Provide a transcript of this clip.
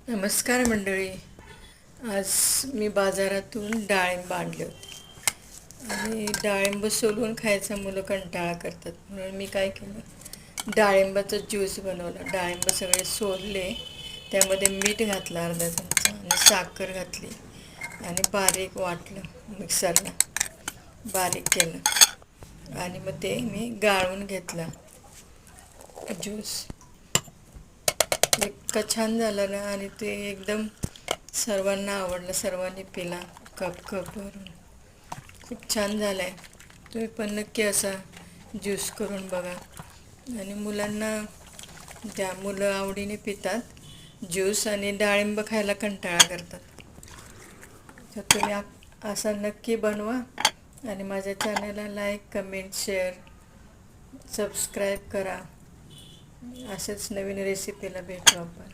नमस्कार मंडळी. आज मी बाजारातून डाळिंब आणले होते आणि डाळिंब सोलून खायचा मुलं कंटाळा करतात, म्हणून मी काय केलं, डाळिंबाचा ज्यूस बनवला. डाळिंब सगळे सोलले, त्यामध्ये मीठ घातलं अर्धा चमचा आणि साखर घातली आणि बारीक वाटलं, मिक्सरला बारीक केलं आणि मग ते मी गाळून घेतलं ज्यूस. इतका छान झाला ना, आणि ते एकदम सर्वांना आवडलं, सर्वांनी पिला कप कप भरून. खूप छान झाला आहे. तुम्ही पण नक्की असा ज्यूस करून बघा आणि मुलांना द्या. मुलं आवडीने पितात ज्यूस आणि डाळिंब खायला कंटाळा करतात. तर तुम्ही असा नक्की बनवा आणि माझ्या चॅनलला लाईक, कमेंट, शेअर, सबस्क्राईब करा. असेच नवीन रेसिपीला भेटू आपण.